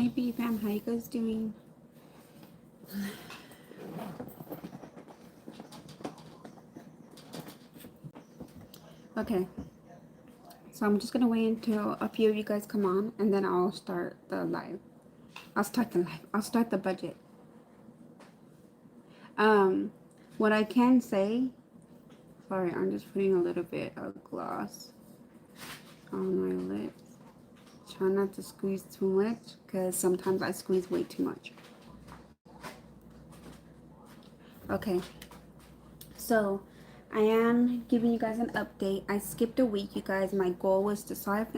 Hi, B fam. How you guys doing? Okay, so I'm just gonna wait until a few of you guys come on, and then I'll start the live. I'll start the live. I'll start the budget. Um, what I can say. Sorry, I'm just putting a little bit of gloss on my lips. Try not to squeeze too much, because sometimes I squeeze way too much. Okay, so I am giving you guys an update. I skipped a week, you guys. My goal was to solve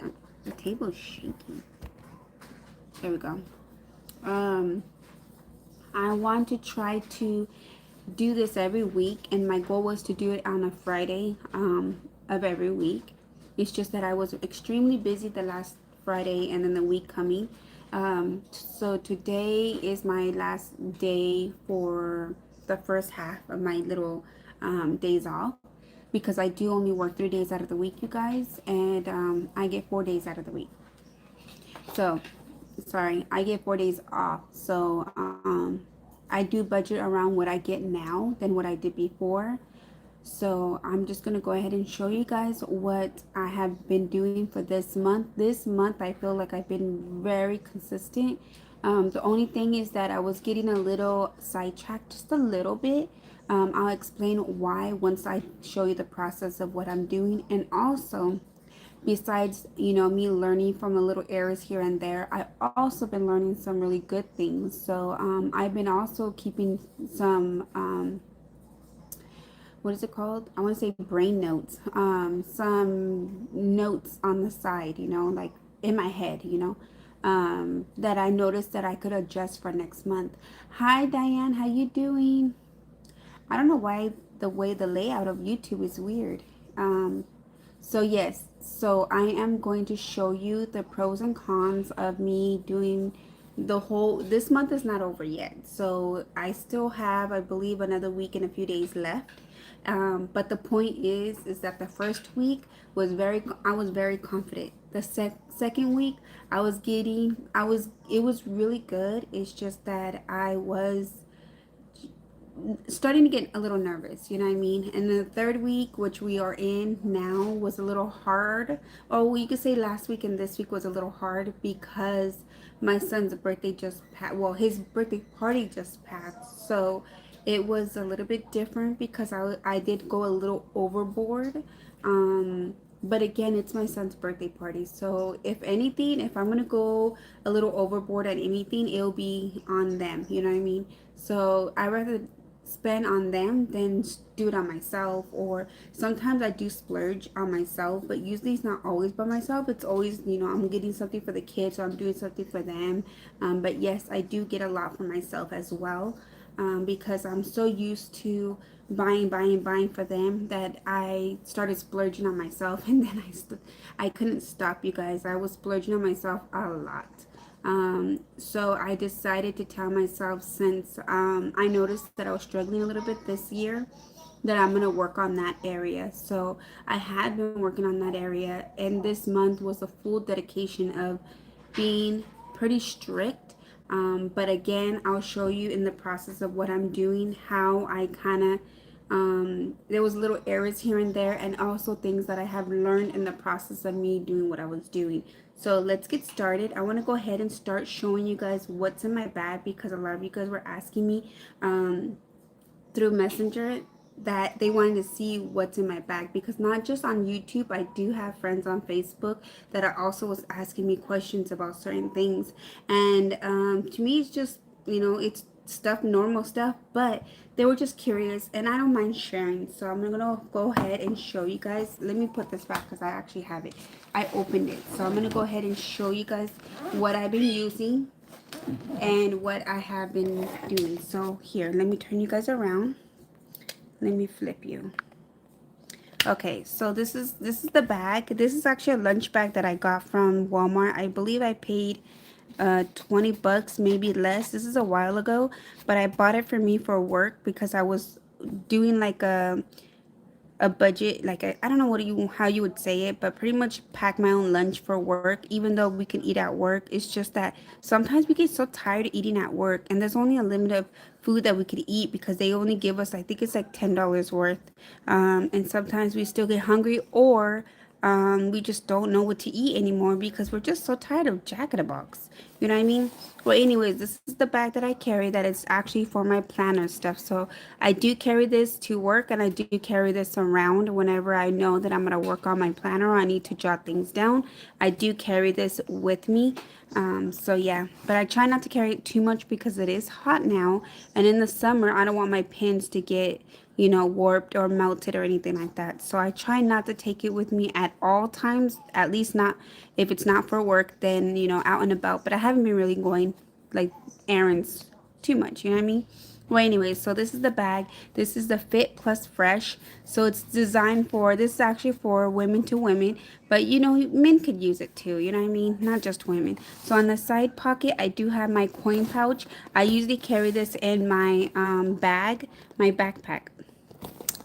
the table is shaking. There we go. I want to try to do this every week, and my goal was to do it on a Friday of every week. It's just that I was extremely busy the last Friday and then the week coming. So today is my last day for the first half of my little days off, because I do only work 3 days out of the week, you guys, and I get 4 days out of the week. So, sorry, I get 4 days off. So, I do budget around what I get now than what I did before. So, I'm just going to go ahead and show you guys what I have been doing for this month. This month, I feel like I've been very consistent. The only thing is that I was getting a little sidetracked, just a little bit. I'll explain why once I show you the process of what I'm doing. And also, besides me learning from a little errors here and there, I've also been learning some really good things. So I've been also keeping some what is it called, I want to say brain notes, some notes on the side, like in my head, that I noticed that I could adjust for next month. Hi Diane, how you doing? I don't know why the way the layout of YouTube is weird. So yes, so I am going to show you the pros and cons of me doing the whole, this month is not over yet. So I still have, I believe, another week and a few days left. But the point is that the first week was I was very confident. The second week, it was really good. It's just that I was starting to get a little nervous, you know what I mean? And the third week, which we are in now, was a little hard. Oh, you could say last week and this week was a little hard because my son's birthday just passed. Well, his birthday party just passed. So it was a little bit different because I did go a little overboard. But again, it's my son's birthday party. So if anything, if I'm going to go a little overboard at anything, it'll be on them. You know what I mean? So I rather spend on them than do it on myself. Or sometimes I do splurge on myself, but usually it's not always by myself. It's always, I'm getting something for the kids, so I'm doing something for them. But yes, I do get a lot for myself as well, because I'm so used to buying for them that I started splurging on myself. And then I couldn't stop, you guys. I was splurging on myself a lot. So I decided to tell myself, since I noticed that I was struggling a little bit this year, that I'm going to work on that area. So I had been working on that area, and this month was a full dedication of being pretty strict. But again, I'll show you in the process of what I'm doing how I kind of there was little errors here and there, and also things that I have learned in the process of me doing what I was doing. So let's get started. I want to go ahead and start showing you guys what's in my bag, because a lot of you guys were asking me through Messenger that they wanted to see what's in my bag, because not just on YouTube, I do have friends on Facebook that are also was asking me questions about certain things. And to me, it's just, it's stuff, normal stuff, but they were just curious, and I don't mind sharing. So I'm gonna go ahead and show you guys. Let me put this back because I actually have it. I opened it, so I'm gonna go ahead and show you guys what I've been using and what I have been doing. So here, let me turn you guys around. Let me flip you. Okay, so this is the bag. This is actually a lunch bag that I got from Walmart. I believe I paid 20 bucks, maybe less. This is a while ago, but I bought it for me for work because I was doing like a budget, like I don't know how you would say it, but pretty much pack my own lunch for work, even though we can eat at work. It's just that sometimes we get so tired of eating at work, and there's only a limit of food that we could eat because they only give us, I think it's like $10 worth. And sometimes we still get hungry, or we just don't know what to eat anymore because we're just so tired of Jack in the Box. You know what I mean? Well, anyways, this is the bag that I carry that is actually for my planner stuff. So I do carry this to work, and I do carry this around whenever I know that I'm going to work on my planner or I need to jot things down. I do carry this with me. So yeah, but I try not to carry it too much because it is hot now. And in the summer, I don't want my pins to get, warped or melted or anything like that. So I try not to take it with me at all times, at least not if it's not for work, then, out and about. But I haven't been really going like errands too much, you know what I mean? Well, anyways, so this is the bag. This is the Fit Plus Fresh. So it's designed for, this is actually for women to women, but men could use it too, you know what I mean? Not just women. So on the side pocket, I do have my coin pouch. I usually carry this in my bag, my backpack,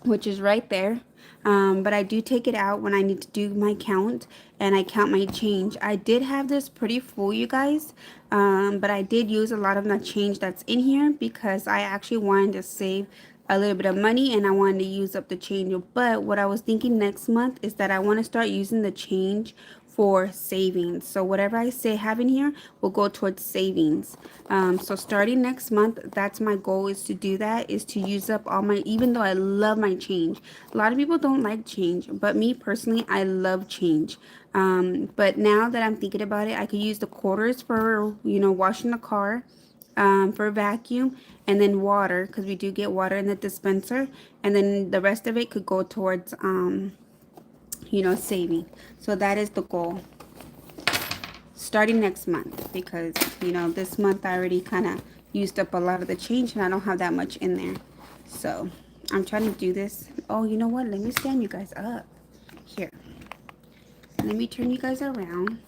which is right there. But I do take it out when I need to do my count, and I count my change. I did have this pretty full, you guys, but I did use a lot of the change that's in here because I actually wanted to save a little bit of money and I wanted to use up the change. But what I was thinking next month is that I want to start using the change for savings. So whatever I say have in here will go towards savings. So starting next month, that's my goal, is to do that, is to use up all my, even though I love my change. A lot of people don't like change, but me personally, I love change. But now that I'm thinking about it, I could use the quarters for, washing the car, for vacuum, and then water, because we do get water in the dispenser, and then the rest of it could go towards, saving. So that is the goal starting next month, because this month I already kind of used up a lot of the change and I don't have that much in there. So I'm trying to do this. Oh, you know what? Let me stand you guys up. Here. Let me turn you guys around.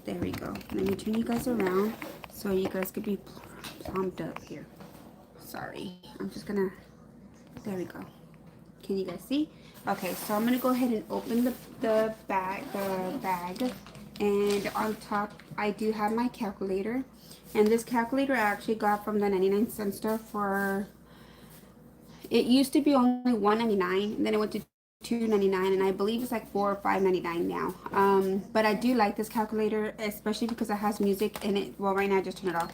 There we go. Let me turn you guys around so you guys could be plumped up here. Sorry. I'm just gonna, there we go. Can you guys see? Okay, so I'm gonna go ahead and open the bag, and on top I do have my calculator, and this calculator I actually got from the 99-cent store for, it used to be only $1.99, and then it went to $2.99, and I believe it's like $4 or $5.99 now. But I do like this calculator, especially because it has music in it. Well, right now I just turn it off.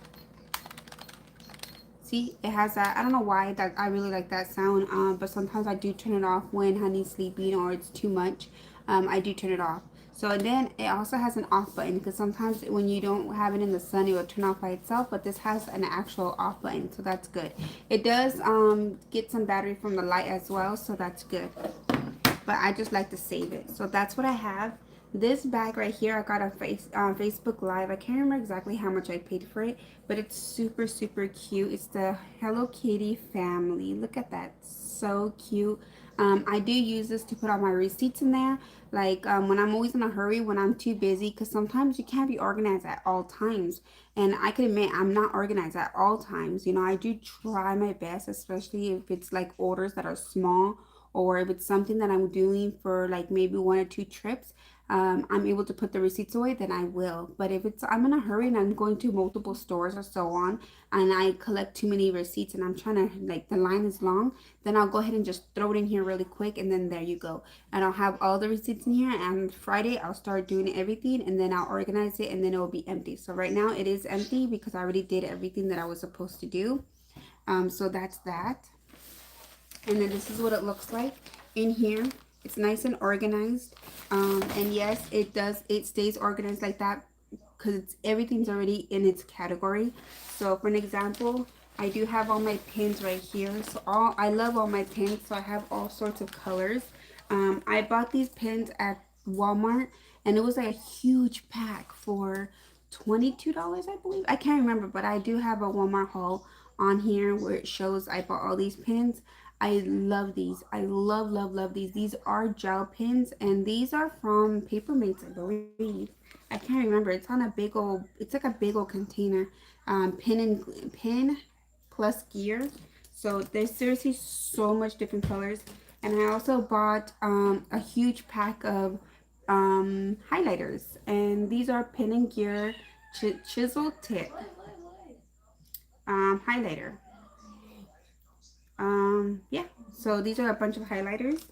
See, it has that. I don't know why that I really like that sound. But sometimes I do turn it off when Honey's sleeping or it's too much. I do turn it off. So, and then it also has an off button, because sometimes when you don't have it in the sun, it will turn off by itself. But this has an actual off button, so that's good. It does get some battery from the light as well, so that's good. But I just like to save it. So that's what I have. This bag right here, I got on Facebook Live. I can't remember exactly how much I paid for it, but it's super, super cute. It's the Hello Kitty family. Look at that. So cute. I do use this to put all my receipts in there. Like when I'm always in a hurry, when I'm too busy, because sometimes you can't be organized at all times. And I can admit I'm not organized at all times. I do try my best, especially if it's like orders that are small, or if it's something that I'm doing for like maybe 1 or 2 trips. I'm able to put the receipts away, then I will. But if it's, I'm in a hurry and I'm going to multiple stores or so on, and I collect too many receipts and I'm trying to, like, the line is long, then I'll go ahead and just throw it in here really quick, and then there you go. And I'll have all the receipts in here, and Friday I'll start doing everything, and then I'll organize it, and then it will be empty. So right now it is empty because I already did everything that I was supposed to do. So that's that. And then this is what it looks like in here. It's nice and organized. And yes, it stays organized like that because everything's already in its category. So for an example, I do have all my pins right here. So I love all my pins, so I have all sorts of colors. I bought these pins at Walmart, and it was like a huge pack for $22, I believe. I can't remember, but I do have a Walmart haul on here where it shows I bought all these pins. I love these. I love, love, love these. These are gel pins, and these are from Papermates, I believe. I can't remember. It's on a big old, it's like a big old container. Pin plus gear. So there's seriously so much different colors. And I also bought a huge pack of highlighters. And these are Pen and Gear Chisel Tip highlighter. Yeah, so these are a bunch of highlighters.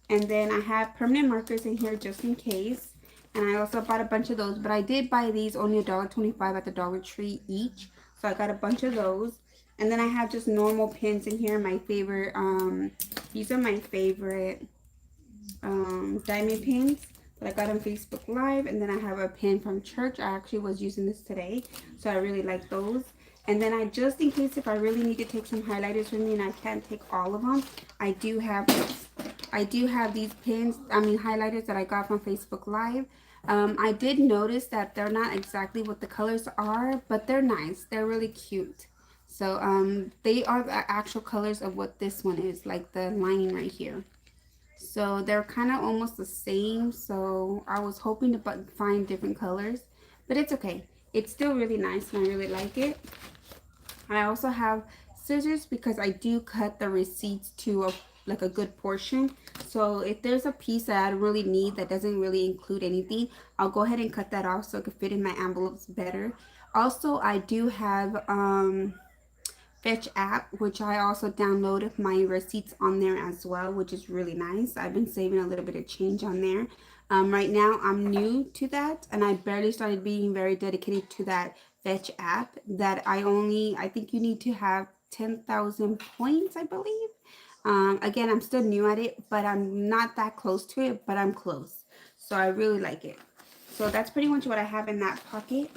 And then I have permanent markers in here just in case. And I also bought a bunch of those, but I did buy these only $1.25 at the Dollar Tree each. So I got a bunch of those. And then I have just normal pins in here. My favorite, these are my favorite diamond pins that I got on Facebook Live. And then I have a pin from church. I actually was using this today, so I really like those. And then I, just in case if I really need to take some highlighters with me and I can't take all of them, I do have these pins, highlighters that I got from Facebook Live. I did notice that they're not exactly what the colors are, but they're nice. They're really cute. So they are the actual colors of what this one is, like the lining right here. So they're kind of almost the same. So I was hoping to find different colors, but it's okay. It's still really nice and I really like it. I also have scissors because I do cut the receipts to a good portion. So if there's a piece that I really need that doesn't really include anything, I'll go ahead and cut that off so it can fit in my envelopes better. Also, I do have Fetch app, which I also downloaded my receipts on there as well, which is really nice. I've been saving a little bit of change on there. Right now, I'm new to that, and I barely started being very dedicated to that Fetch app. I think you need to have 10,000 points, I believe. Again, I'm still new at it, but I'm not that close to it, but I'm close. So I really like it. So that's pretty much what I have in that pocket.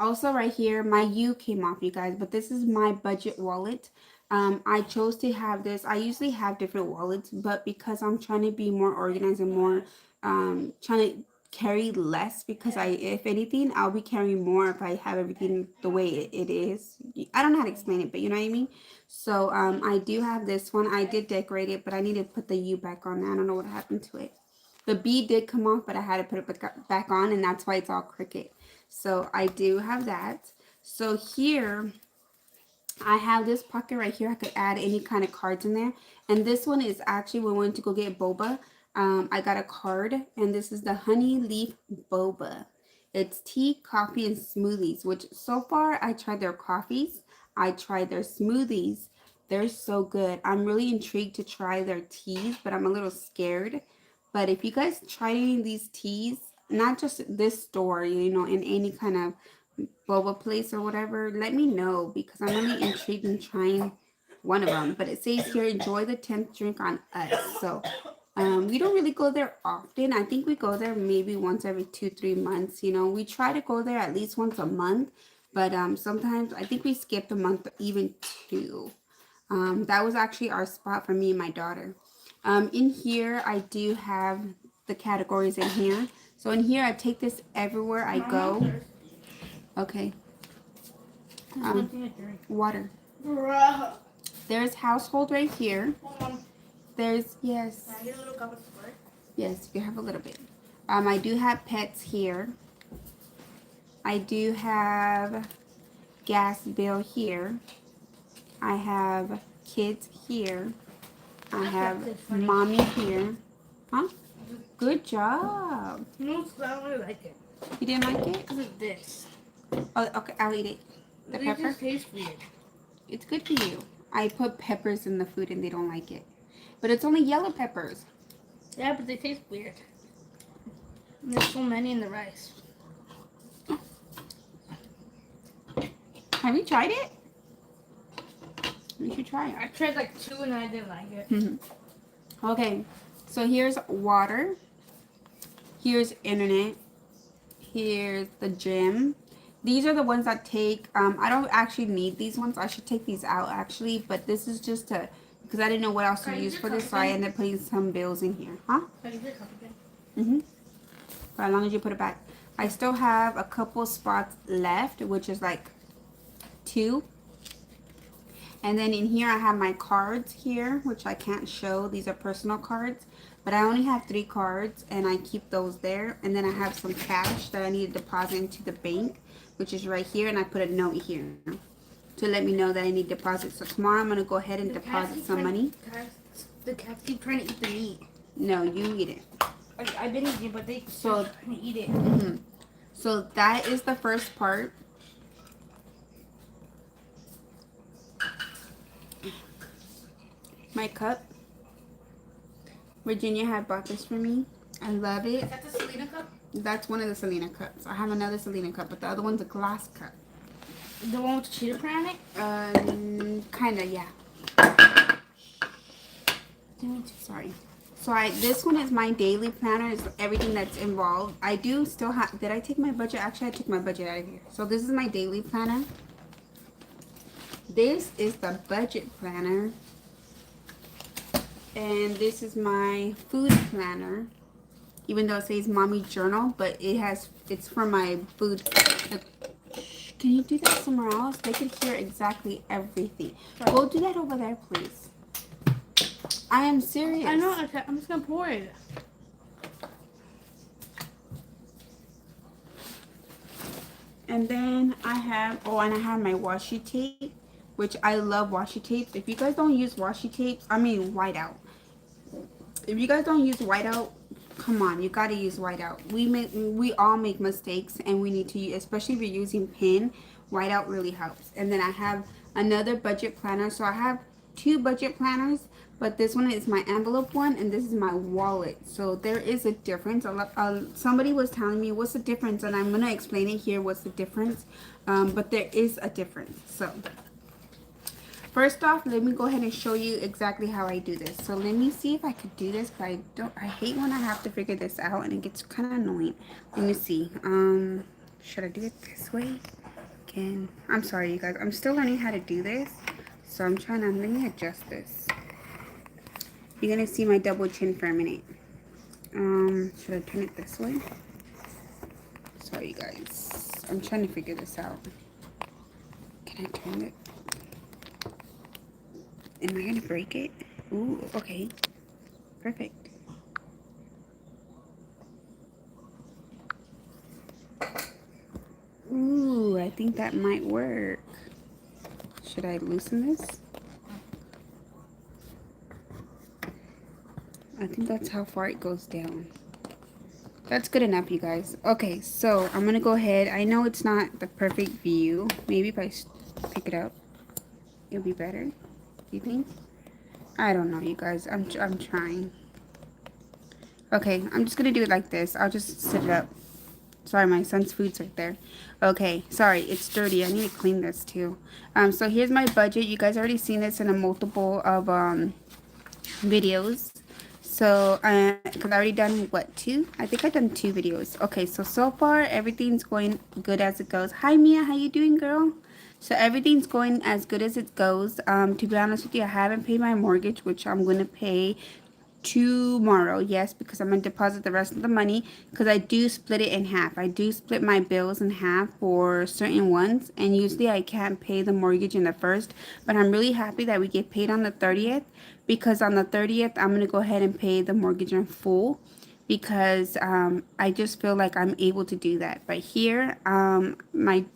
Also right here, my U came off, you guys, but this is my budget wallet. I chose to have this. I usually have different wallets, but because I'm trying to be more organized and more, trying to carry less, because if anything, I'll be carrying more if I have everything the way it is. I don't know how to explain it, but you know what I mean? So, I do have this one. I did decorate it, but I need to put the U back on. I don't know what happened to it. The B did come off, but I had to put it back on, and that's why it's all crooked. So I do have that. So here I have this pocket right here. I could add any kind of cards in there. And this one is actually when we went to go get boba. I got a card, and this is the honey leaf boba. It's tea, coffee, and smoothies, which so far I tried their coffees. I tried their smoothies. They're so good. I'm really intrigued to try their teas, but I'm a little scared. But if you guys try any of these teas, not just this store, in any kind of boba place or whatever, let me know because I'm really intrigued in trying one of them. But it says here, enjoy the 10th drink on us. So we don't really go there often. I think we go there maybe once every 2-3 months. We try to go there at least once a month, but sometimes I think we skipped a month, even two. That was actually our spot for me and my daughter. In here, I do have the categories in here. So in here, I take this everywhere I go. Okay. Water. There's household right here. There's, yes. Can I get a little cup of squirt? Yes, you have a little bit. I do have pets here. I do have gas bill here. I have kids here. I have mommy here. Huh? Good job. No, I don't really like it. You didn't like it? Because of this. Oh, okay, I'll eat it. The pepper? It just tastes weird. It's good for you. I put peppers in the food and they don't like it. But it's only yellow peppers. Yeah, but they taste weird. And there's so many in the rice. Have you tried it? You should try it. I tried like 2 and I didn't like it. Okay, so here's water. Here's internet. Here's the gym. These are the ones that take, I don't actually need these ones. I should take these out actually, but this is just to, because I didn't know what else to use for this, so I ended up putting some bills in here. Huh? For as long as you put it back. I still have a couple spots left, which is like 2. And then in here I have my cards here, which I can't show. These are personal cards. But I only have 3 cards, and I keep those there. And then I have some cash that I need to deposit into the bank, which is right here. And I put a note here to let me know that I need deposit. So tomorrow I'm going to go ahead and deposit some money. The cats keep trying to eat the meat. No, you eat it. I've been eating it, but they So, trying to eat it. So that is the first part. My cup. Virginia had bought this for me. I love it. Is that the Selena cup? That's one of the Selena cups. I have another Selena cup, but the other one's a glass cup. The one with the cheetah print on it? Kinda, yeah. Sorry. So this one is my daily planner. Is everything that's involved. I do still have. Did I take my budget? Actually, I took my budget out of here. So this is my daily planner. This is the budget planner. And this is my food planner. Even though it says mommy journal, but it's for my food. Can you do that somewhere else? They can hear exactly everything. Right. Go do that over there, please. I am serious. I know. I'm just gonna pour it. And then I have my washi tape, which I love washi tapes. If you guys don't use washi tapes, I mean whiteout. If you guys don't use whiteout, come on, you gotta use whiteout. We all make mistakes, and we need to use, especially if you're using pen. Whiteout really helps. And then I have another budget planner. So I have two budget planners, but this one is my envelope one, and this is my wallet. So there is a difference. Somebody was telling me what's the difference, and I'm gonna explain it here. What's the difference? But there is a difference. So first off, let me go ahead and show you exactly how I do this. So let me see if I could do this, but I hate when I have to figure this out, and it gets kind of annoying. Let me see. Should I do it this way? I'm sorry, you guys. I'm still learning how to do this. So let me adjust this. You're going to see my double chin for a minute. Should I turn it this way? Sorry, you guys. I'm trying to figure this out. Can I turn it? Am I going to break it? Ooh, okay. Perfect. Ooh, I think that might work. Should I loosen this? I think that's how far it goes down. That's good enough, you guys. Okay, so I'm going to go ahead. I know it's not the perfect view. Maybe if I pick it up, it'll be better. You think? I don't know, you guys. I'm trying. Okay, I'm just going to do it like this. I'll just sit it up. Sorry, my son's food's right there. Okay, sorry, it's dirty. I need to clean this too. So here's my budget. You guys already seen this in a multiple of videos. So, because I already done, what, 2? I think I've done 2 videos. Okay, so far, everything's going good as it goes. Hi, Mia. How you doing, girl? So, everything's going as good as it goes. To be honest with you, I haven't paid my mortgage, which I'm going to pay tomorrow. Yes, because I'm going to deposit the rest of the money, because I do split it in half. I do split my bills in half for certain ones, and usually I can't pay the mortgage in the first, but I'm really happy that we get paid on the 30th, because on the 30th I'm going to go ahead and pay the mortgage in full, because I just feel like I'm able to do that. But here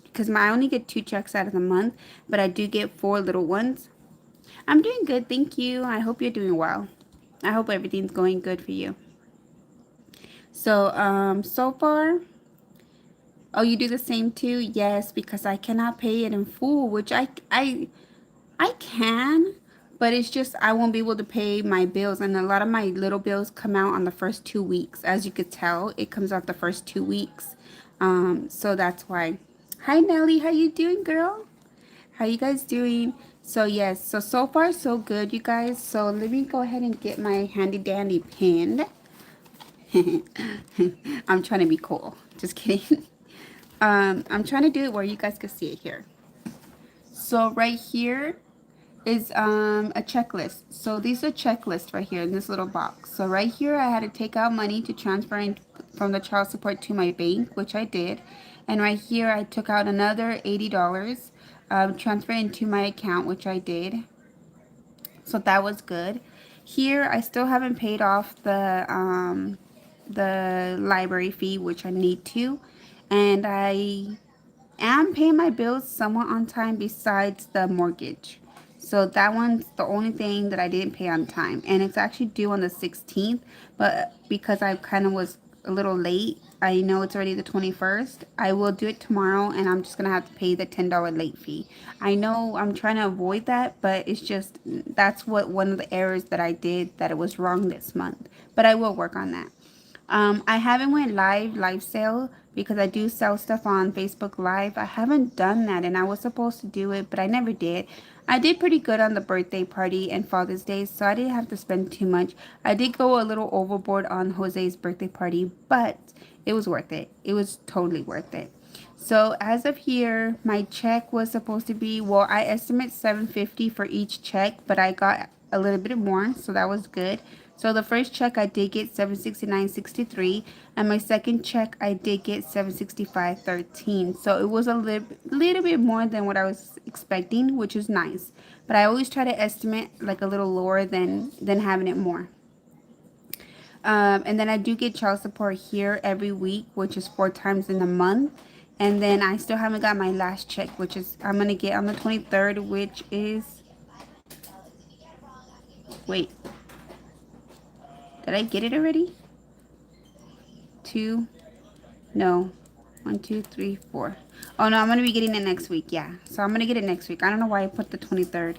because I only get 2 checks out of the month, but I do get 4 little ones. I'm doing good, thank you. I hope you're doing well. I hope everything's going good for you. So, so far, oh, you do the same too? Yes, because I cannot pay it in full, which I can, but it's just I won't be able to pay my bills, and a lot of my little bills come out on the first 2 weeks. As you could tell, it comes out the first 2 weeks. So that's why. Hi, Nelly. How you doing, girl? How you guys doing? So yes, so far so good, you guys. So let me go ahead and get my handy dandy pinned. I'm trying to be cool. Just kidding. I'm trying to do it where you guys can see it here. So right here is a checklist. So these are checklists right here in this little box. So right here I had to take out money to transfer in from the child support to my bank, which I did. And right here I took out another $80. Transfer into my account, which I did. So that was good. Here I still haven't paid off the library fee, which I need to, and I am paying my bills somewhat on time besides the mortgage. So that one's the only thing that I didn't pay on time. And it's actually due on the 16th. But because I kind of was a little late, I know it's already the 21st. I will do it tomorrow and I'm just going to have to pay the $10 late fee. I know I'm trying to avoid that, but it's just that's what one of the errors that I did, that it was wrong this month. But I will work on that. I haven't went live sale because I do sell stuff on Facebook Live. I haven't done that and I was supposed to do it, but I never did. I did pretty good on the birthday party and Father's Day, so I didn't have to spend too much. I did go a little overboard on Jose's birthday party, but it was worth it. It was totally worth it. So as of here, my check was supposed to be, well, I estimate $750 for each check, but I got a little bit more, so that was good. So the first check I did get $769.63, and my second check I did get $765.13. So it was a little bit more than what I was expecting, which is nice. But I always try to estimate like a little lower than having it more. And then I do get child support here every week, which is 4 times in a month. And then I still haven't got my last check, which is I'm gonna get on the 23rd, which is, wait, did I get it already? 2, no, 1, 2, 3, 4. Oh no, I'm gonna be getting it next week. Yeah, so I'm gonna get it next week. I don't know why I put the 23rd.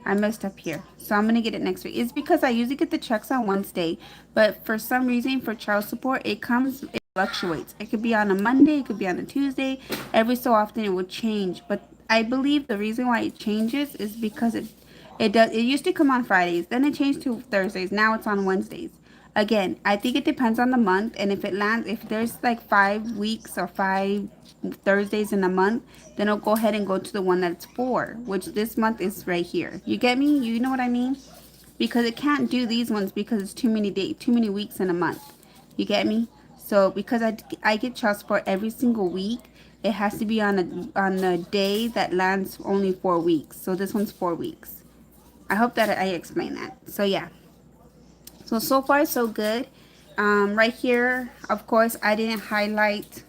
I messed up here. So I'm going to get it next week. It's because I usually get the checks on Wednesday. But for some reason, for child support, it fluctuates. It could be on a Monday. It could be on a Tuesday. Every so often, it would change. But I believe the reason why it changes is because it used to come on Fridays. Then it changed to Thursdays. Now it's on Wednesdays. Again, I think it depends on the month. And if there's like 5 weeks or 5 Thursdays in a month, then I'll go ahead and go to the one that's 4, which this month is right here. You get me? You know what I mean? Because it can't do these ones because it's too many weeks in a month. You get me? So because I get child support every single week, it has to be on a day that lands only 4 weeks. So this one's 4 weeks. I hope that I explained that. So yeah. So far so good. Right here, of course, I didn't highlight.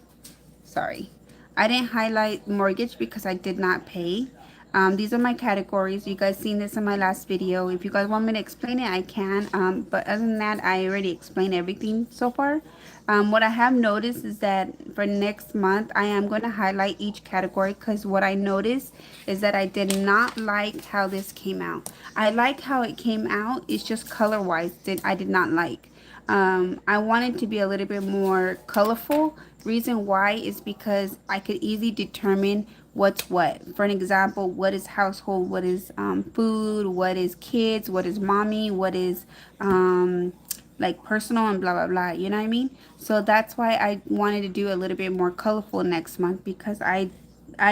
Sorry. I didn't highlight mortgage because I did not pay. These are my categories. You guys seen this in my last video. If you guys want me to explain it, I can. But other than that, I already explained everything so far. What I have noticed is that for next month, I am going to highlight each category because what I noticed is that I did not like how this came out. I like how it came out. It's just color-wise that I did not like. I wanted to be a little bit more colorful. Reason why is because I could easily determine what's what. For an example, what is household, what is food, what is kids, what is mommy, what is like personal and blah blah blah. You know what I mean? So that's why I wanted to do a little bit more colorful next month because I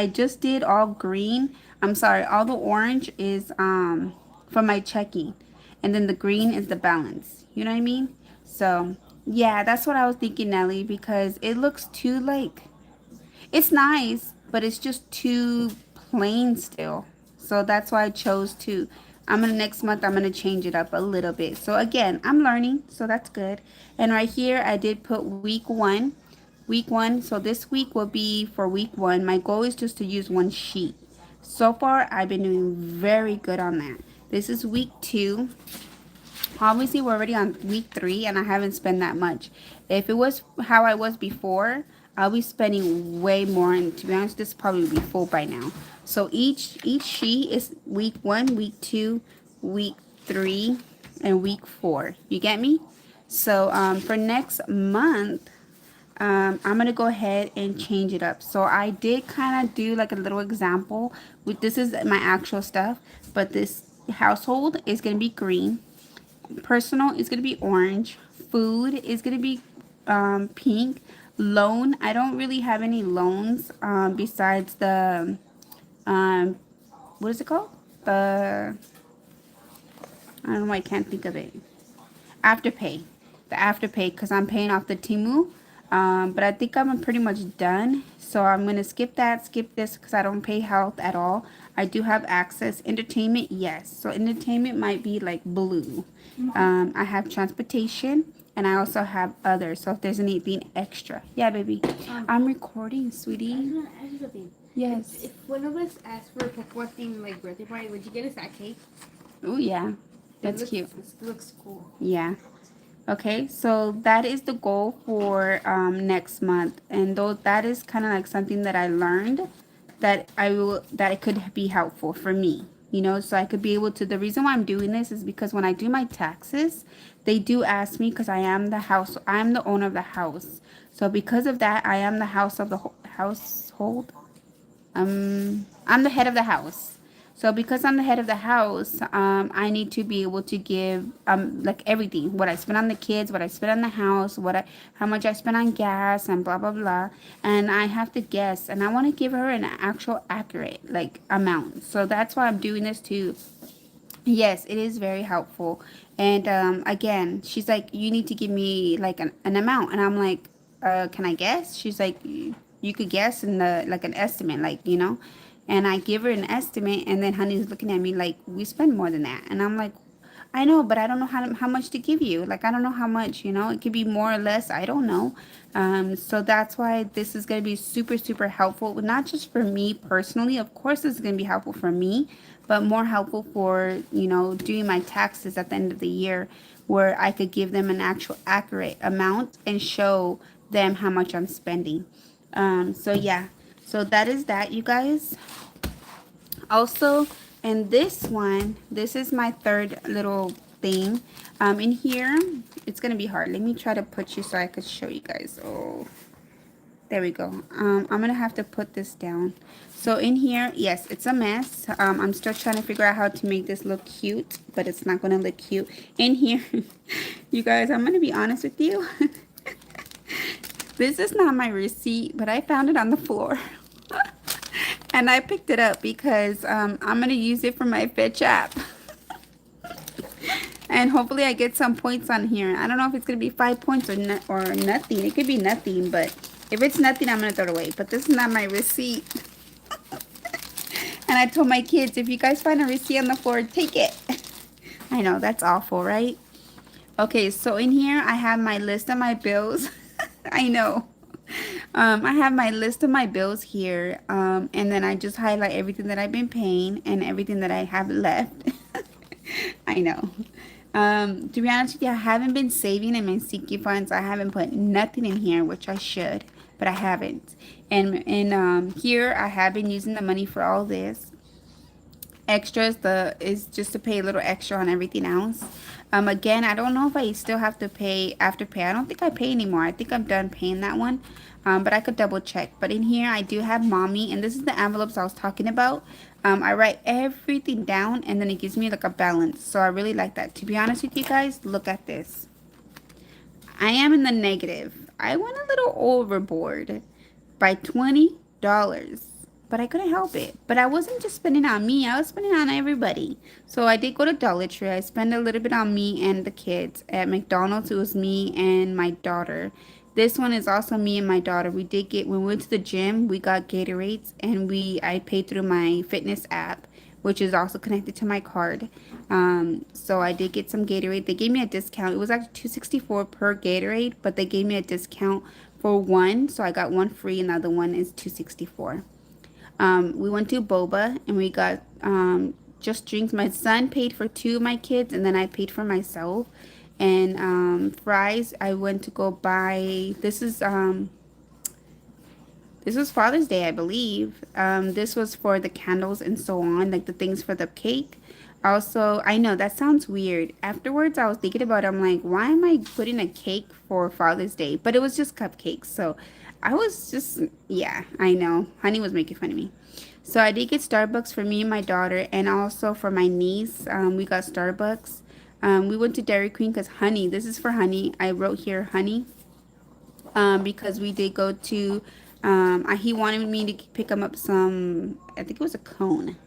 just did all green. I'm sorry, all the orange is for my checking, and then the green is the balance. You know what I mean? So yeah, that's what I was thinking, Nelly, because it looks too like, it's nice, but it's just too plain still. So that's why I chose to. Next month, I'm gonna change it up a little bit. So again, I'm learning, so that's good. And right here, I did put week 1. Week 1, so this week will be for week 1. My goal is just to use one sheet. So far, I've been doing very good on that. This is week 2. Obviously, we're already on week 3 and I haven't spent that much. If it was how I was before, I'll be spending way more, and to be honest, this probably be full by now. So each sheet is week 1, week 2, week 3, and week 4. You get me? So for next month, I'm gonna go ahead and change it up. So I did kind of do like a little example. This is my actual stuff, but this household is gonna be green. Personal is going to be orange. Food is going to be pink. Loan, I don't really have any loans besides the, what is it called? I don't know why I can't think of it. Afterpay. The Afterpay, because I'm paying off the Temu. But I think I'm pretty much done. So I'm going to skip this because I don't pay health at all. I do have access. Entertainment, yes. So entertainment might be like blue. I have transportation, and I also have others. So if there's anything extra. Yeah, baby. I'm recording, sweetie. Yes. If one of us asked for a Pokemon themed like birthday party, would you get us that cake? Oh yeah. It That's cute. looks cool. Yeah. Okay, so that is the goal for next month, and though that is kind of like something that I learned that it could be helpful for me, you know, so I could be able to. The reason why I'm doing this is because when I do my taxes, they do ask me because I'm the owner of the house, so because of that, I am the house of the household. I'm the head of the house. So because I'm the head of the house, I need to be able to give like everything, what I spend on the kids, what I spend on the house, how much I spend on gas and blah blah blah. And I have to guess, and I want to give her an actual accurate like amount. So that's why I'm doing this too. Yes, it is very helpful. And again, she's like, you need to give me like an amount. And I'm like, can I guess? She's like, you could guess in the like an estimate, like, you know. And I give her an estimate, and then Honey's looking at me like, we spend more than that. And I'm like, I know, but I don't know how much to give you. Like, I don't know how much, you know. It could be more or less. I don't know. So that's why this is going to be super, super helpful. Not just for me personally. Of course, this is going to be helpful for me, but more helpful for, you know, doing my taxes at the end of the year, where I could give them an actual accurate amount and show them how much I'm spending. So yeah. So that is that, you guys. Also, and this one, this is my third little thing. In here, it's gonna be hard. Let me try to put you so I could show you guys. Oh, there we go. I'm gonna have to put this down. So in here, yes, it's a mess. I'm still trying to figure out how to make this look cute, but it's not gonna look cute. In here, you guys, I'm gonna be honest with you. This is not my receipt, but I found it on the floor. And I picked it up because I'm going to use it for my Fetch app. And hopefully I get some points on here. I don't know if it's going to be 5 points or nothing. It could be nothing, but if it's nothing, I'm going to throw it away. But this is not my receipt. And I told my kids, if you guys find a receipt on the floor, take it. I know, that's awful, right? Okay, so in here, I have my list of my bills. I know. I have my list of my bills here, and then I just highlight everything that I've been paying and everything that I have left. I know. To be honest with you, I haven't been saving in my Seeky funds. I haven't put nothing in here, which I should, but I haven't. And here I have been using the money for all this. Extras is just to pay a little extra on everything else. Again, I don't know if I still have to pay Afterpay. I don't think I pay anymore. I think I'm done paying that one. But I could double check. But in here I do have Mommy, and this is the envelopes I was talking about. I write everything down, and then it gives me like a balance. So I really like that. To be honest with you guys, look at this. I am in the negative. I went a little overboard by $20, but I couldn't help it. But I wasn't just spending on me, I was spending on everybody. So I did go to Dollar Tree. I spent a little bit on me and the kids. At McDonald's, it was me and my daughter. This one is also me and my daughter. When we went to the gym, we got Gatorades, and I paid through my fitness app, which is also connected to my card. So I did get some Gatorade. They gave me a discount. It was actually $2.64 per Gatorade, but they gave me a discount for one, so I got one free, and the other one is $2.64. We went to Boba, and we got just drinks. My son paid for two of my kids, and then I paid for myself. And fries, I went to go buy. This was Father's Day, I believe. This was for the candles and so on, like the things for the cake. Also, I know that sounds weird. Afterwards, I was thinking about it. I'm like, why am I putting a cake for Father's Day? But it was just cupcakes. So I was just, yeah, I know. Honey was making fun of me. So I did get Starbucks for me and my daughter, and also for my niece. We got Starbucks. We went to Dairy Queen because Honey, this is for Honey. I wrote here Honey because we did go to, he wanted me to pick him up some, I think it was a cone.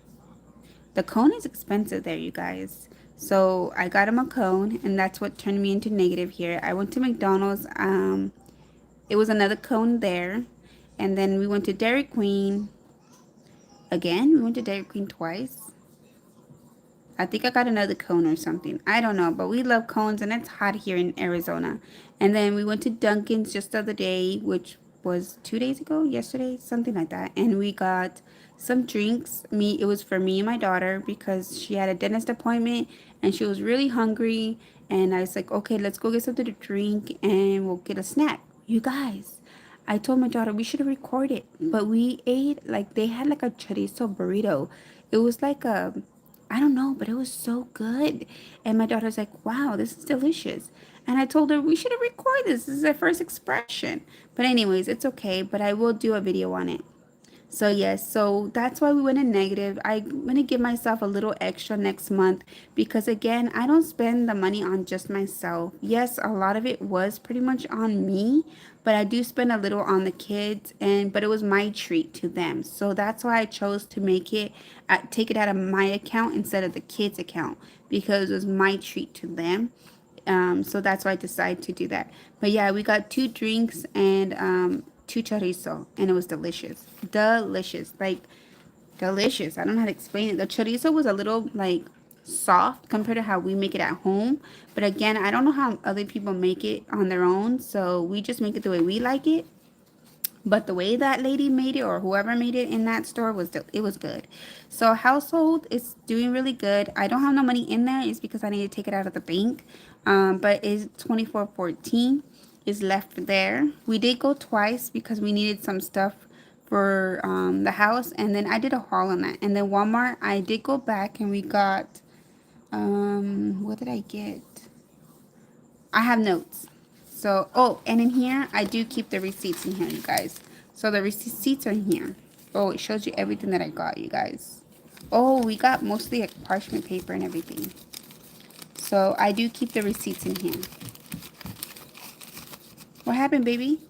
The cone is expensive there, you guys. So I got him a cone, and that's what turned me into negative here. I went to McDonald's. It was another cone there. And then we went to Dairy Queen. Again, we went to Dairy Queen twice. I think I got another cone or something. I don't know, but we love cones, and it's hot here in Arizona. And then we went to Dunkin's just the other day, which was 2 days ago, yesterday, something like that. And we got some drinks. It was for me and my daughter because she had a dentist appointment and she was really hungry. And I was like, okay, let's go get something to drink and we'll get a snack. You guys, I told my daughter we should have recorded, but we ate like they had like a chorizo burrito. It was like a, I don't know, but it was so good. And my daughter's like, wow, this is delicious. And I told her we should have recorded this. This is our first expression. But anyways, it's okay. But I will do a video on it. So yes, so that's why we went in negative. I'm gonna give myself a little extra next month because again, I don't spend the money on just myself. Yes, a lot of it was pretty much on me, but I do spend a little on the kids and but it was my treat to them. So that's why I chose to take it out of my account instead of the kids' account because it was my treat to them. So that's why I decided to do that. But yeah, we got 2 drinks and two chorizo, and it was delicious, delicious, like delicious. I don't know how to explain it. The chorizo was a little like soft compared to how we make it at home. But again, I don't know how other people make it on their own, so we just make it the way we like it. But the way that lady made it or whoever made it in that store it was good. So household is doing really good. I don't have no money in there. It's because I need to take it out of the bank. But it's 24.14 is left there. We did go twice because we needed some stuff for the house, and then I did a haul on that. And then Walmart, I did go back and we got what did I get? I have notes. So, oh, and in here, I do keep the receipts in here, you guys. So the receipts are in here. Oh, it shows you everything that I got, you guys. Oh, we got mostly like parchment paper and everything. So I do keep the receipts in here. What happened, baby?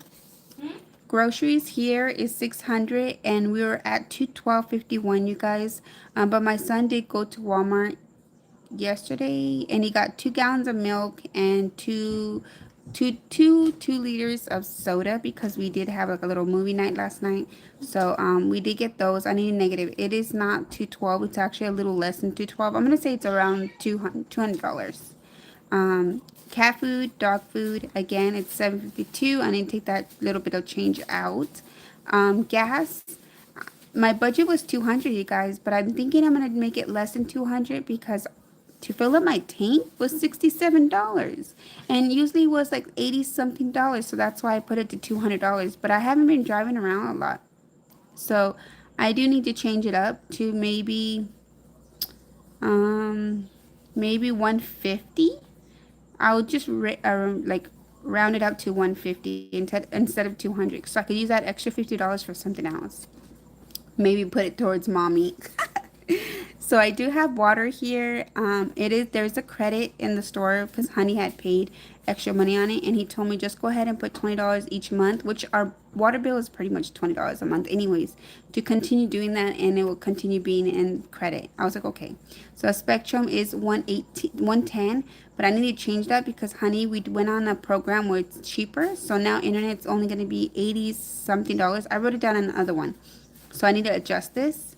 Groceries here is 600 and we were at 212.51, you guys. But my son did go to Walmart yesterday and he got 2 gallons of milk and two liters of soda because we did have like a little movie night last night. So we did get those. I need a negative. It is not 212. It's actually a little less than 212. I'm gonna say it's around $200. Cat food, dog food, again it's $7.52. I need to take that little bit of change out. Gas, my budget was 200, you guys, but I'm thinking I'm gonna make it less than 200 because to fill up my tank was $67 and usually was like 80 something dollars, so that's why I put it to $200. But I haven't been driving around a lot, so I do need to change it up to maybe 150. I'll just like round it up to 150 instead of 200, so I could use that extra $50 for something else. Maybe put it towards mommy. So I do have water here. There's a credit in the store because Honey had paid extra money on it, and he told me just go ahead and put $20 each month, which our water bill is pretty much $20 a month anyways, to continue doing that, and it will continue being in credit. I was like, okay. So Spectrum is 110, but I need to change that because Honey, we went on a program where it's cheaper, so now internet's only going to be 80 something dollars. I wrote it down on another one, so I need to adjust this.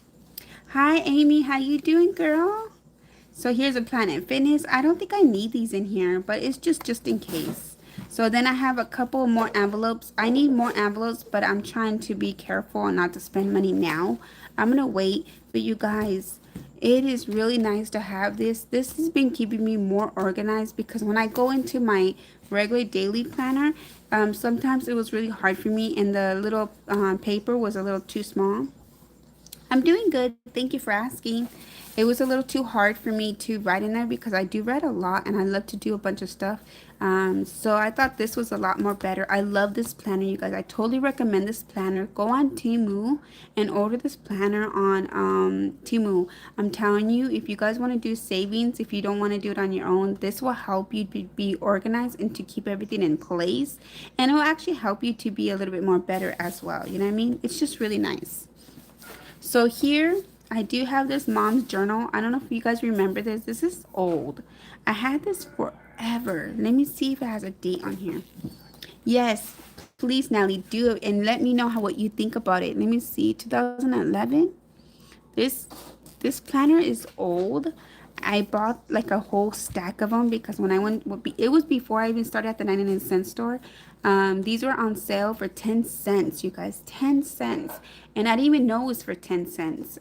Hi Amy, how you doing, girl? So here's a Planet Fitness. I don't think I need these in here, but it's just in case. So then I have a couple more envelopes. I need more envelopes, but I'm trying to be careful and not to spend money now. I'm gonna wait. But you guys, it is really nice to have this. This has been keeping me more organized because when I go into my regular daily planner, sometimes it was really hard for me and the little paper was a little too small. I'm doing good. Thank you for asking. It was a little too hard for me to write in there because I do write a lot and I love to do a bunch of stuff. So I thought this was a lot more better. I love this planner, you guys. I totally recommend this planner. Go on Temu and order this planner on Temu. I'm telling you, if you guys want to do savings, if you don't want to do it on your own, this will help you to be organized and to keep everything in place. And it will actually help you to be a little bit more better as well. You know what I mean? It's just really nice. So here I do have this mom's journal. I don't know if you guys remember this. This is old. I had this forever. Let me see if it has a date on here. Yes, please Nelly, do it and let me know what you think about it. Let me see, 2011. This planner is old. I bought like a whole stack of them because when I went, it was before I even started at the 99-cent store. These were on sale for 10 cents, you guys, 10 cents. And I didn't even know it was for 10 cents.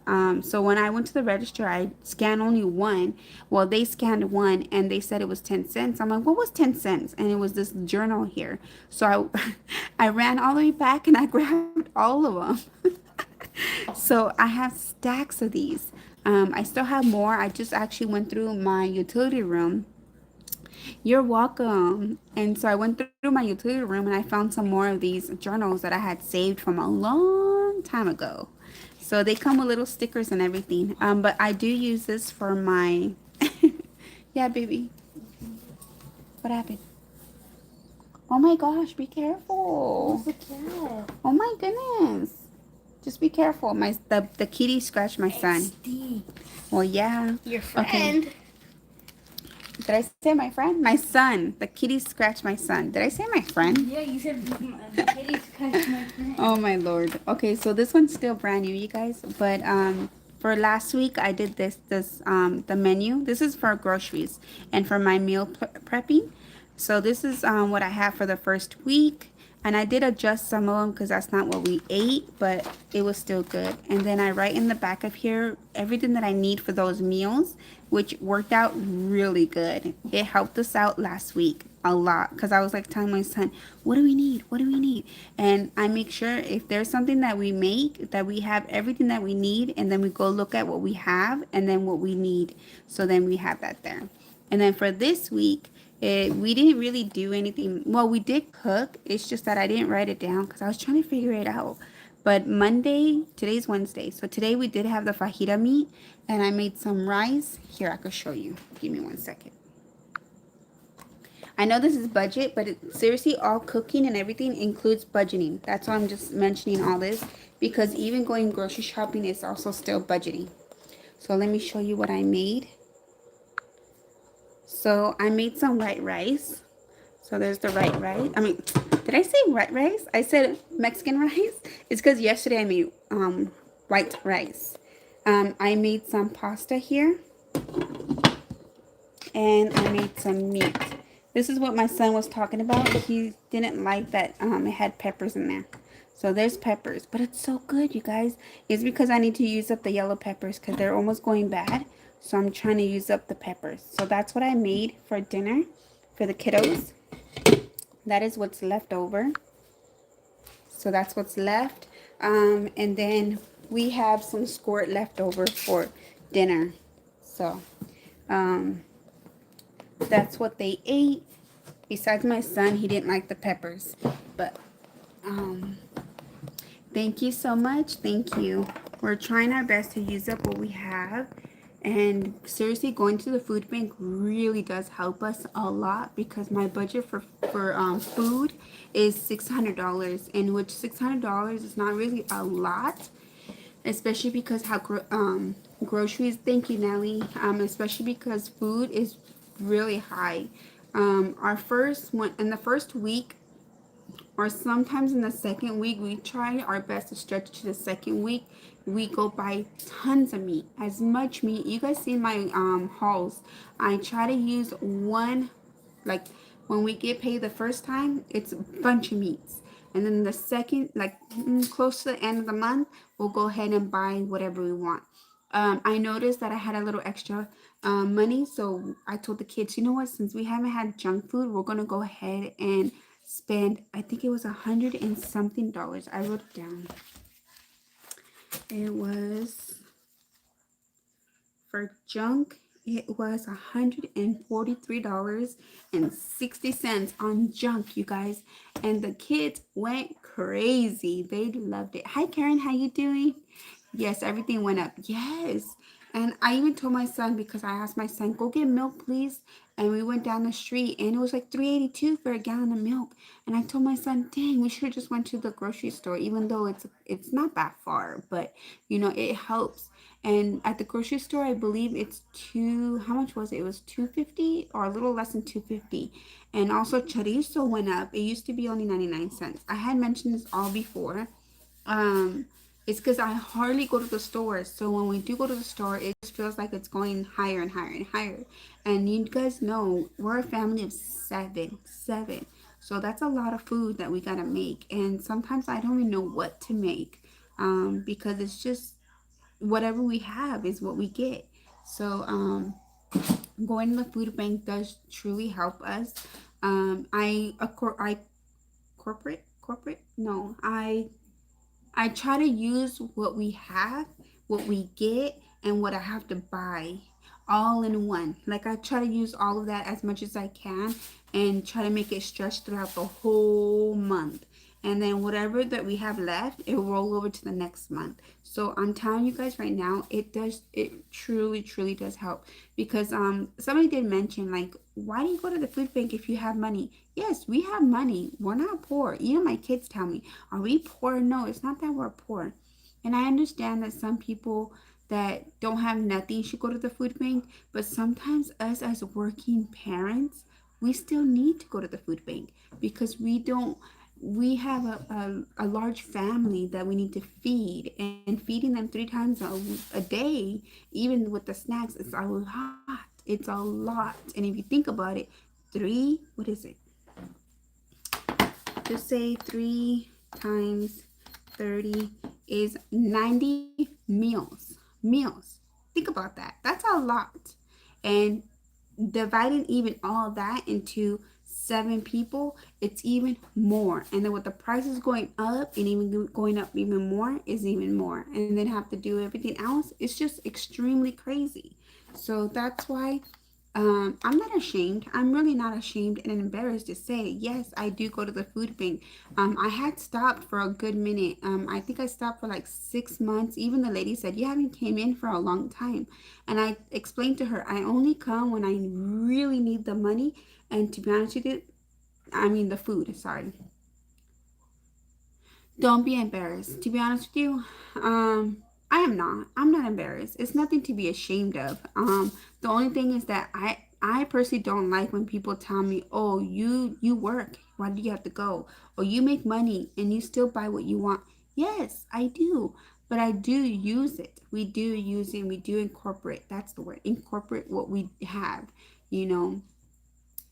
So when I went to the register, I scanned only one. Well, they scanned one and they said it was 10 cents. I'm like, what was 10 cents? And it was this journal here. So I ran all the way back and I grabbed all of them. So I have stacks of these. I still have more. I just actually went through my utility room. You're welcome. And so I went through my utility room and I found some more of these journals that I had saved from a long time ago. So they come with little stickers and everything. But I do use this for my. Yeah, baby. What happened? Oh my gosh, be careful. Who's the cat? Oh my goodness. Just be careful. The kitty scratched my son. Steve. Well, yeah. Your friend. Okay. Did I say my friend? My son. The kitty scratched my son. Did I say my friend? Yeah, you said the kitty scratched my friend. Oh my lord. Okay, so this one's still brand new, you guys. But for last week I did the menu. This is for groceries and for my meal prepping. So this is what I have for the first week. And I did adjust some of them because that's not what we ate, but it was still good. And then I write in the back of here everything that I need for those meals, which worked out really good. It helped us out last week a lot because I was like telling my son, what do we need? What do we need? And I make sure if there's something that we make, that we have everything that we need, and then we go look at what we have and then what we need. So then we have that there. And then for this week, we didn't really do anything. Well, we did cook. It's just that I didn't write it down because I was trying to figure it out. But Monday, today's Wednesday. So today we did have the fajita meat and I made some rice. Here, I could show you. Give me 1 second. I know this is budget, but seriously, all cooking and everything includes budgeting. That's why I'm just mentioning all this because even going grocery shopping is also still budgeting. So let me show you what I made. So I made some white rice. So there's the white rice. I mean, did I say white rice? I said Mexican rice. It's because yesterday I made white rice. I made some pasta here. And I made some meat. This is what my son was talking about. He didn't like that it had peppers in there. So there's peppers. But it's so good, you guys. It's because I need to use up the yellow peppers because they're almost going bad. So I'm trying to use up the peppers. So that's what I made for dinner for the kiddos. That is what's left over. So that's what's left. And then we have some squirt left over for dinner. So that's what they ate. Besides my son, he didn't like the peppers. But thank you so much. Thank you. We're trying our best to use up what we have. And seriously, going to the food bank really does help us a lot because my budget for food is $600, in which $600 is not really a lot, especially because how groceries. Thank you, Nelly. Especially because food is really high. Our first one in the first week, or sometimes in the second week, we try our best to stretch to the second week. We go buy tons of meat, as much meat. You guys see my hauls. I try to use one, like when we get paid the first time, it's a bunch of meats. And then the second, like close to the end of the month, we'll go ahead and buy whatever we want. I noticed that I had a little extra money, so I told the kids, you know what, since we haven't had junk food, we're gonna go ahead and spend, I think it was $100 and something. I wrote it down. It was, for junk, it was $143.60 on junk, you guys. And the kids went crazy. They loved it. Hi, Karen. How you doing? Yes, everything went up. Yes. And I even told my son, because I asked my son, go get milk, please. And we went down the street, and it was like $3.82 for a gallon of milk. And I told my son, dang, we should have just went to the grocery store, even though it's not that far. But, you know, it helps. And at the grocery store, I believe it's how much was it? It was $2.50 or a little less than $2.50. And also chorizo went up. It used to be only 99 cents. I had mentioned this all before. It's because I hardly go to the store. So when we do go to the store, it just feels like it's going higher and higher and higher. And you guys know we're a family of seven. So that's a lot of food that we gotta make. And sometimes I don't even know what to make, because it's just whatever we have is what we get. So going to the food bank does truly help us. I corporate no I try to use what we have, what we get, and what I have to buy all in one. Like I try to use all of that as much as I can and try to make it stretch throughout the whole month. And then whatever that we have left, it will roll over to the next month. So I'm telling you guys right now, it truly does help. Because somebody did mention, like, why do you go to the food bank if you have money? Yes, we have money. We're not poor. Even my kids tell me, are we poor? No, it's not that we're poor. And I understand that some people that don't have nothing should go to the food bank, but sometimes us as working parents, we still need to go to the food bank because we have a large family that we need to feed, and feeding them 3 times a day, even with the snacks, is a lot. It's a lot. And if you think about it, what is it? Just say 3 times 30 is 90 meals. Think about that. That's a lot. And dividing even all that into 7 people, it's even more. And then with the prices going up and even going up even more is even more. And then have to do everything else. It's just extremely crazy. So that's why I'm not ashamed. I'm really not ashamed and embarrassed to say, yes, I do go to the food bank. I had stopped for a good minute. I think I stopped for like 6 months. Even the lady said, you haven't came in for a long time. And I explained to her, I only come when I really need the money. And to be honest with you, I mean the food, sorry. Don't be embarrassed. To be honest with you, I am not. I'm not embarrassed. It's nothing to be ashamed of. The only thing is that I personally don't like when people tell me, "Oh, you work. Why do you have to go? Or you make money and you still buy what you want." Yes, I do. But I do use it. We do use it. We do incorporate. That's the word. Incorporate what we have. You know,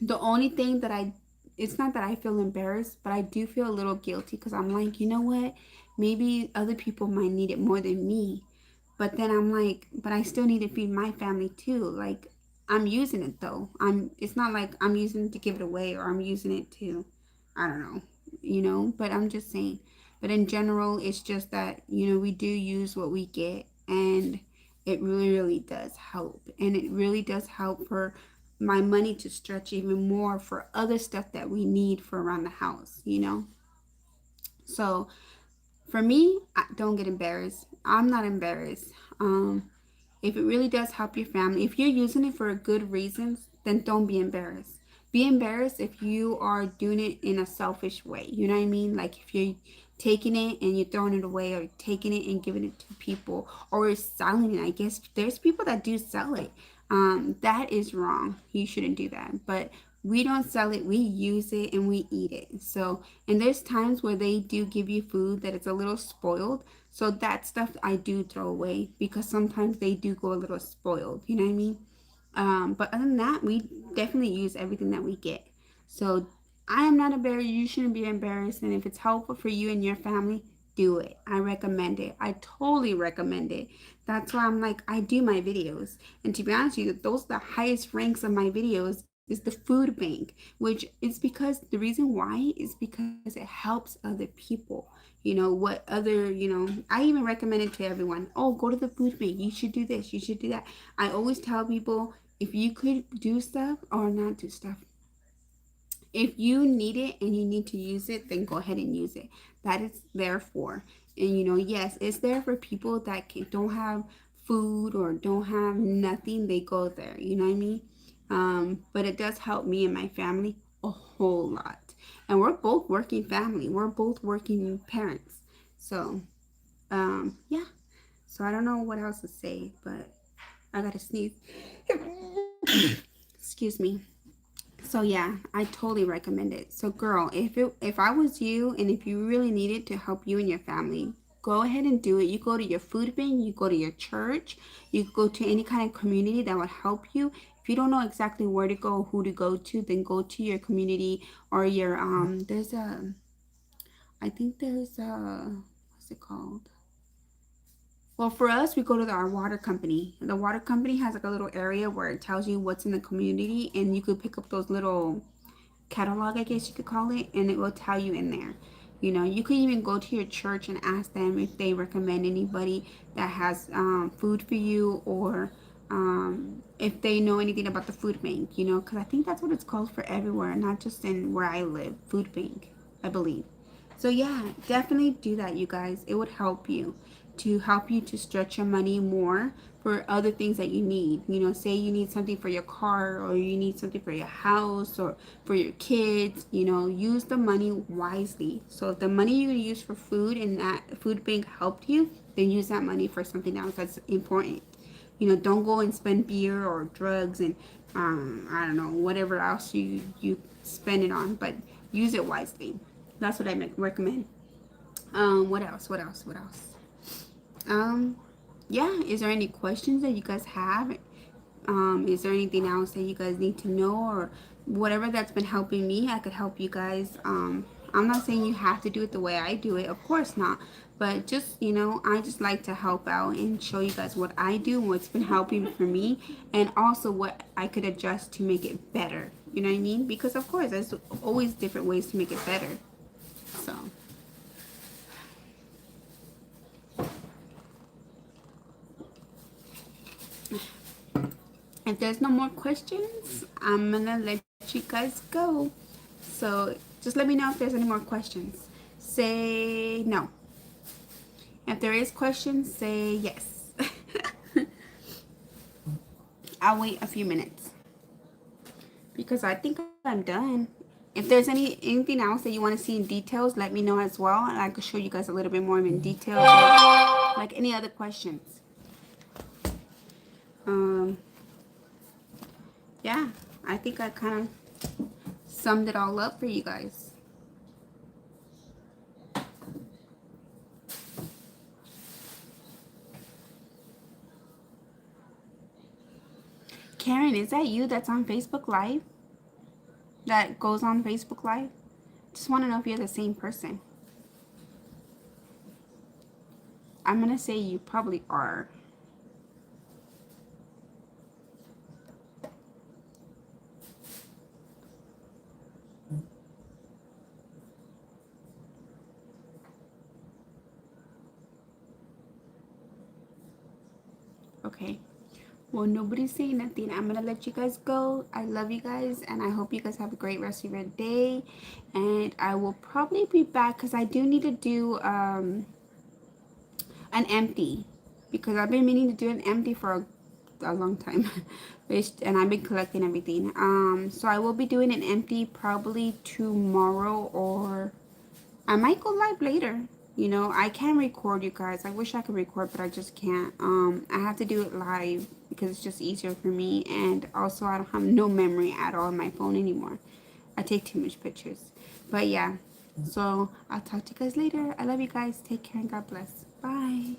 the only thing that it's not that I feel embarrassed, but I do feel a little guilty because I'm like, you know what? Maybe other people might need it more than me. But then I'm like, but I still need to feed my family too. Like, I'm using it though. It's not like I'm using it to give it away or I'm using it to, I don't know, but I'm just saying. But in general, it's just that, we do use what we get, and it really does help. And it really does help for my money to stretch even more for other stuff that we need for around the house. So for me, don't get embarrassed. I'm not embarrassed. If it really does help your family, if you're using it for good reasons, then don't be embarrassed. Be embarrassed if you are doing it in a selfish way. You know what I mean? Like if you're taking it and you're throwing it away, or taking it and giving it to people, or selling it. I guess there's people that do sell it. That is wrong. You shouldn't do that. But we don't sell it, we use it and we eat it. So, and there's times where they do give you food that it's a little spoiled. So that stuff I do throw away because sometimes they do go a little spoiled. You know what I mean? But other than that, we definitely use everything that we get. So I am not embarrassed. You shouldn't be embarrassed. And if it's helpful for you and your family, do it. I recommend it. I totally recommend it. That's why I'm like, I do my videos. And to be honest with you, those are the highest ranks of my videos is the food bank, which is because the reason why is because it helps other people. I even recommend it to everyone. Oh, go to the food bank. You should do this. You should do that. I always tell people, if you could do stuff or not do stuff, if you need it and you need to use it, then go ahead and use it. That is there for. And yes, it's there for people that don't have food or don't have nothing. They go there. You know what I mean? But it does help me and my family a whole lot. And we're both working family. We're both working parents. So, yeah. So I don't know what else to say, but I gotta sneeze. Excuse me. So yeah, I totally recommend it. So girl, if I was you and if you really needed to help you and your family, go ahead and do it. You go to your food bank, you go to your church, you go to any kind of community that would help you. If you don't know exactly where to go, who to go to, then go to your community or your there's a, I think there's a, what's it called? Well, for us, we go to our water company. The water company has like a little area where it tells you what's in the community, and you could pick up those little catalog, I guess you could call it, and it will tell you in there. You know, you can even go to your church and ask them if they recommend anybody that has food for you, or if they know anything about the food bank, you know, because I think that's what it's called for everywhere, not just in where I live, food bank, I believe. So yeah, definitely do that, you guys. It would help you to stretch your money more for other things that you need. You know, say you need something for your car, or you need something for your house, or for your kids. You know, use the money wisely. So if the money you use for food and that food bank helped you, then use that money for something else that's important. You know, don't go and spend beer or drugs and I don't know, whatever else you spend it on, but use it wisely. That's what I recommend. What else? What else? What else? Um, yeah. Is there any questions that you guys have? Is there anything else that you guys need to know, or whatever that's been helping me? I could help you guys. I'm not saying you have to do it the way I do it. Of course not. But just, you know, I just like to help out and show you guys what I do, what's been helping for me, and also what I could adjust to make it better. You know what I mean? Because of course, there's always different ways to make it better. So. If there's no more questions, I'm gonna let you guys go. So just let me know if there's any more questions. Say no. If there is questions, say yes. I'll wait a few minutes because I think I'm done. If there's anything else that you want to see in details, let me know as well, and I could show you guys a little bit more in detail, like any other questions. Um, yeah, I think I kind of summed it all up for you guys. Karen, is that you that's on Facebook Live? That goes on Facebook Live? Just want to know if you're the same person. I'm going to say you probably are. Okay. Well, nobody's saying nothing. I'm gonna let you guys go. I love you guys, and I hope you guys have a great rest of your day. And I will probably be back because I do need to do an empty, because I've been meaning to do an empty for a long time, and I've been collecting everything. So I will be doing an empty probably tomorrow, or I might go live later. You know, I can record, you guys. I wish I could record, but I just can't. I have to do it live because it's just easier for me, and also I don't have no memory at all on my phone anymore. I take too much pictures. But yeah, so I'll talk to you guys later. I love you guys. Take care and God bless. Bye.